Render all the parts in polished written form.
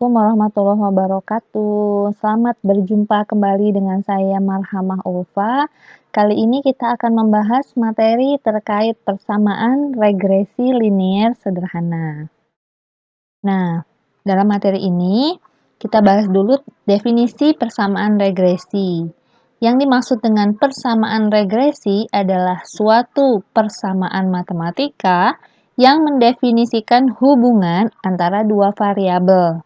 Assalamualaikum warahmatullahi wabarakatuh. Selamat berjumpa kembali dengan saya Marhamah Ulfa. Kali ini kita akan membahas materi terkait persamaan regresi linier sederhana. Nah, dalam materi ini kita bahas dulu definisi persamaan regresi. Yang dimaksud dengan persamaan regresi adalah suatu persamaan matematika yang mendefinisikan hubungan antara dua variabel.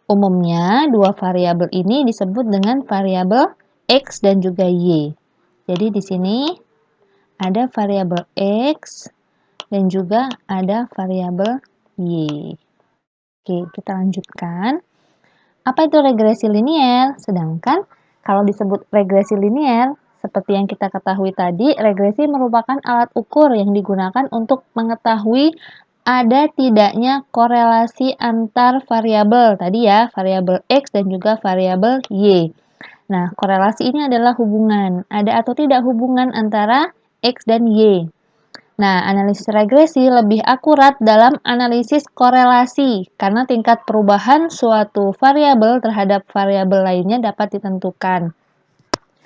Umumnya, dua variabel ini disebut dengan variabel X dan juga Y. Jadi di sini ada variabel X dan juga ada variabel Y. Oke, kita lanjutkan. Apa itu regresi linier? Sedangkan kalau disebut regresi linier, seperti yang kita ketahui tadi, regresi merupakan alat ukur yang digunakan untuk mengetahui ada tidaknya korelasi antar variabel tadi ya, variabel X dan juga variabel Y. Nah, korelasi ini adalah hubungan, ada atau tidak hubungan antara X dan Y. Nah, analisis regresi lebih akurat dalam analisis korelasi karena tingkat perubahan suatu variabel terhadap variabel lainnya dapat ditentukan.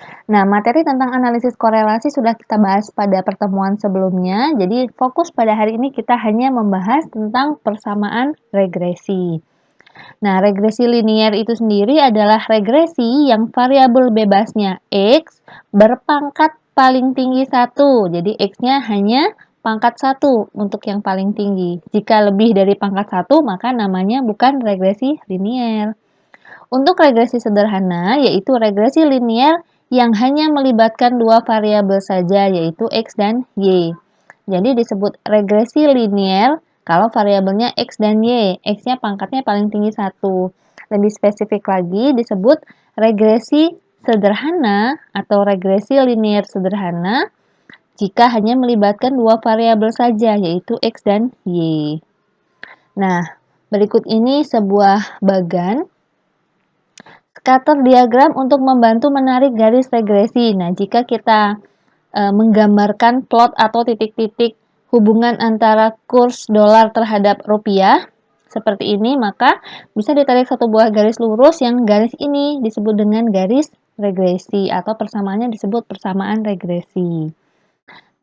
Nah, materi tentang analisis korelasi sudah kita bahas pada pertemuan sebelumnya, jadi fokus pada hari ini kita hanya membahas tentang persamaan regresi. Nah, regresi linier itu sendiri adalah regresi yang variabel bebasnya X berpangkat paling tinggi 1. Jadi, X-nya hanya pangkat 1 untuk yang paling tinggi. Jika lebih dari pangkat 1, maka namanya bukan regresi linier. Untuk regresi sederhana, yaitu regresi linier yang hanya melibatkan dua variabel saja, yaitu X dan Y. Jadi disebut regresi linier kalau variabelnya X dan Y, X-nya pangkatnya paling tinggi 1. Lebih spesifik lagi disebut regresi sederhana atau regresi linier sederhana jika hanya melibatkan dua variabel saja, yaitu X dan Y. Nah, berikut ini sebuah bagan scatter diagram untuk membantu menarik garis regresi. Nah, jika kita menggambarkan plot atau titik-titik hubungan antara kurs dolar terhadap rupiah seperti ini, maka bisa ditarik satu buah garis lurus yang garis ini disebut dengan garis regresi atau persamaannya disebut persamaan regresi.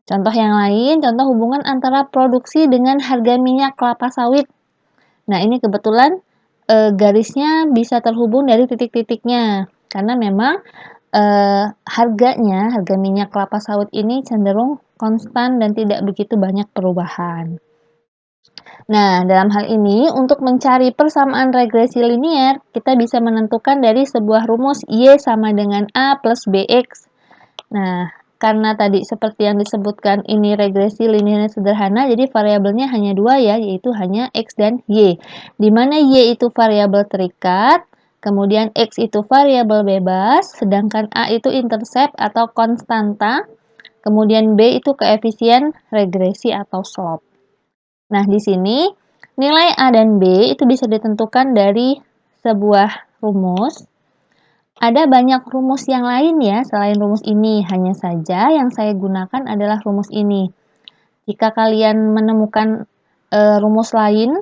Contoh yang lain, contoh hubungan antara produksi dengan harga minyak kelapa sawit. Nah, ini kebetulan garisnya bisa terhubung dari titik-titiknya karena memang harga minyak kelapa sawit ini cenderung konstan dan tidak begitu banyak perubahan. Nah, dalam hal ini, untuk mencari persamaan regresi linier, kita bisa menentukan dari sebuah rumus Y sama dengan A plus BX. Nah, karena tadi seperti yang disebutkan ini regresi linier sederhana, jadi variabelnya hanya dua ya, yaitu hanya X dan Y. Di mana Y itu variabel terikat, kemudian X itu variabel bebas, sedangkan A itu intercept atau konstanta, kemudian B itu koefisien regresi atau slope. Nah, di sini nilai A dan B itu bisa ditentukan dari sebuah rumus. Ada banyak rumus yang lain ya selain rumus ini, hanya saja yang saya gunakan adalah rumus ini. Jika kalian menemukan rumus lain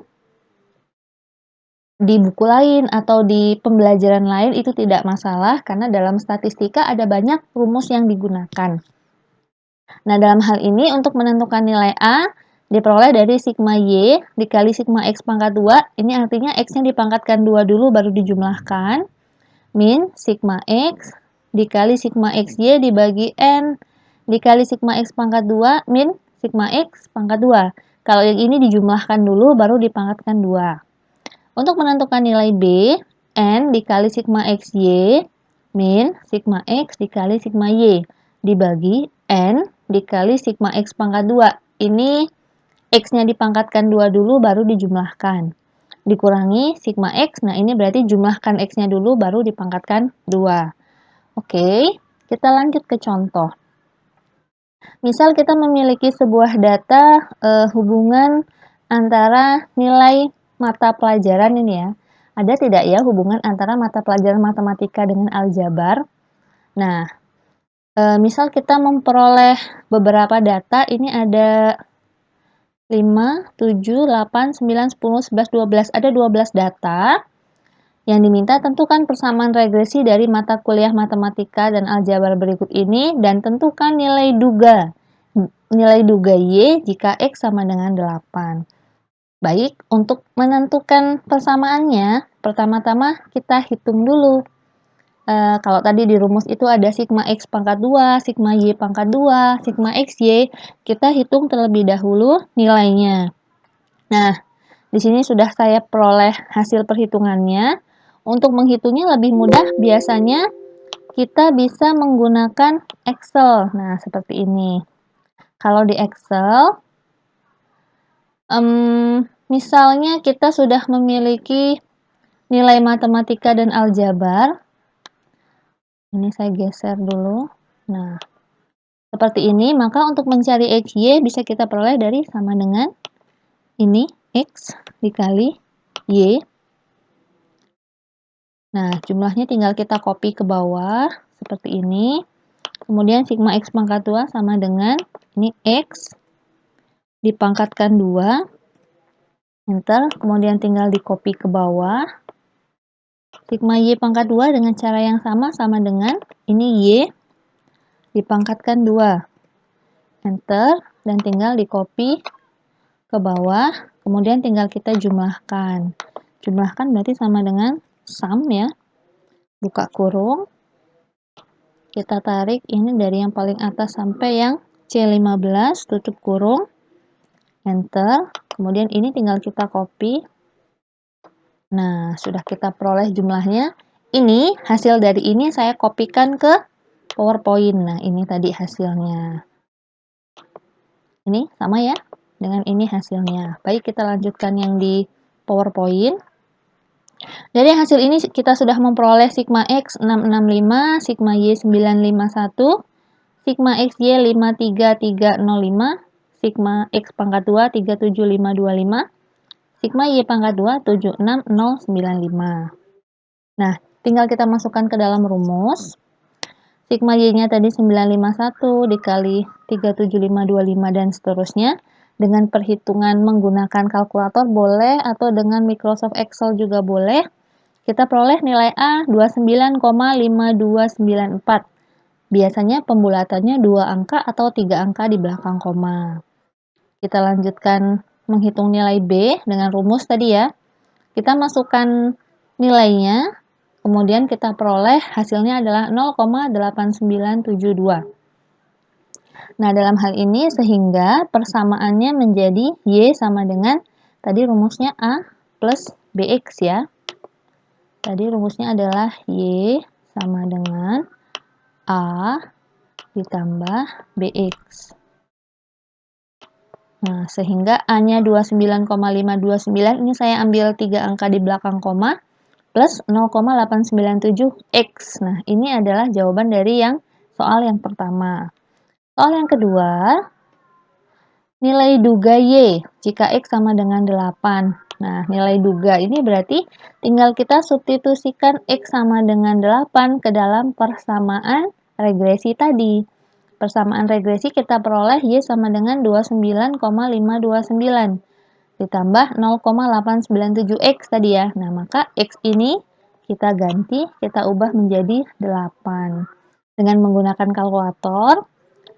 di buku lain atau di pembelajaran lain itu tidak masalah karena dalam statistika ada banyak rumus yang digunakan. Nah, dalam hal ini untuk menentukan nilai A diperoleh dari sigma Y dikali sigma X pangkat 2. Ini artinya X-nya dipangkatkan 2 dulu baru dijumlahkan. Min sigma X dikali sigma XY dibagi N dikali sigma X pangkat 2 min sigma X pangkat 2. Kalau yang ini dijumlahkan dulu baru dipangkatkan 2. Untuk menentukan nilai B, N dikali sigma XY min sigma X dikali sigma Y dibagi N dikali sigma X pangkat 2. Ini X-nya dipangkatkan 2 dulu baru dijumlahkan. Dikurangi sigma X, nah ini berarti jumlahkan X-nya dulu baru dipangkatkan 2. Oke, kita lanjut ke contoh. Misal kita memiliki sebuah data hubungan antara nilai mata pelajaran ini ya. Ada tidak ya hubungan antara mata pelajaran matematika dengan aljabar? Nah, misal kita memperoleh beberapa data, ini ada 5, 7, 8, 9, 10, 11, 12. Ada 12 data Yang diminta tentukan persamaan regresi dari mata kuliah matematika dan aljabar berikut ini dan tentukan nilai duga. Nilai duga Y jika X sama dengan 8. Baik, untuk menentukan persamaannya, pertama-tama kita hitung dulu. Kalau tadi di rumus itu ada sigma X pangkat 2, sigma Y pangkat 2, sigma XY, kita hitung terlebih dahulu nilainya. Nah, di sini sudah saya peroleh hasil perhitungannya. Untuk menghitungnya lebih mudah, biasanya kita bisa menggunakan Excel. Nah, seperti ini. Kalau di Excel, misalnya kita sudah memiliki nilai matematika dan aljabar. Ini saya geser dulu. Nah, seperti ini. Maka untuk mencari XY bisa kita peroleh dari sama dengan ini, X dikali Y. Nah, jumlahnya tinggal kita copy ke bawah, seperti ini. Kemudian sigma X pangkat 2 sama dengan ini X dipangkatkan 2. Enter, kemudian tinggal di copy ke bawah. Sigma Y pangkat 2 dengan cara yang sama dengan ini Y dipangkatkan 2. Enter, dan tinggal di copy ke bawah. Kemudian tinggal kita jumlahkan. Jumlahkan berarti sama dengan sum ya. Buka kurung. Kita tarik ini dari yang paling atas sampai yang C15, tutup kurung. Enter. Kemudian ini tinggal kita copy. Nah, sudah kita peroleh jumlahnya. Ini, hasil dari ini saya kopikan ke PowerPoint. Nah, ini tadi hasilnya. Ini sama ya, dengan ini hasilnya. Baik, kita lanjutkan yang di PowerPoint. Dari hasil ini kita sudah memperoleh sigma X 665, sigma Y 951, sigma XY 53305, sigma X pangkat 2 37525, sigma Y pangkat 2 76095. Nah, tinggal kita masukkan ke dalam rumus. Sigma Y-nya tadi 951 dikali 37525 dan seterusnya. Dengan perhitungan menggunakan kalkulator boleh atau dengan Microsoft Excel juga boleh. Kita peroleh nilai A 29,5294. Biasanya pembulatannya 2 angka atau 3 angka di belakang koma. Kita lanjutkan menghitung nilai B dengan rumus tadi ya. Kita masukkan nilainya, kemudian kita peroleh hasilnya adalah 0,8972. Nah, dalam hal ini sehingga persamaannya menjadi Y sama dengan tadi rumusnya A plus BX ya. Tadi rumusnya adalah Y sama dengan A ditambah BX. Nah, sehingga A-nya 29,529, ini saya ambil 3 angka di belakang koma, plus 0,897X. Nah, ini adalah jawaban dari yang soal yang pertama. Soal yang kedua, nilai duga Y jika X sama dengan 8. Nah, nilai duga ini berarti tinggal kita substitusikan X sama dengan 8 ke dalam persamaan regresi tadi. Persamaan regresi kita peroleh Y sama dengan 29,529 ditambah 0,897X tadi ya. Nah, maka X ini kita ganti, kita ubah menjadi 8. Dengan menggunakan kalkulator,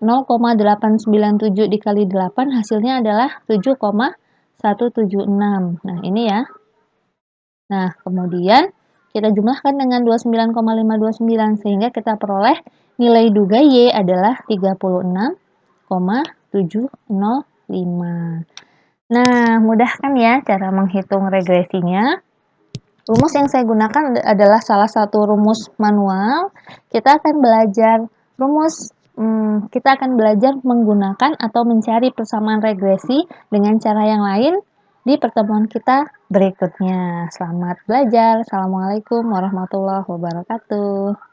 0,897 dikali 8 hasilnya adalah 7,176. Nah, ini ya. Nah, kemudian kita jumlahkan dengan 29,529 sehingga kita peroleh nilai duga Y adalah 36,705. Nah, mudah kan ya cara menghitung regresinya. Rumus yang saya gunakan adalah salah satu rumus manual. Kita akan belajar menggunakan atau mencari persamaan regresi dengan cara yang lain di pertemuan kita berikutnya. Selamat belajar. Assalamualaikum warahmatullahi wabarakatuh.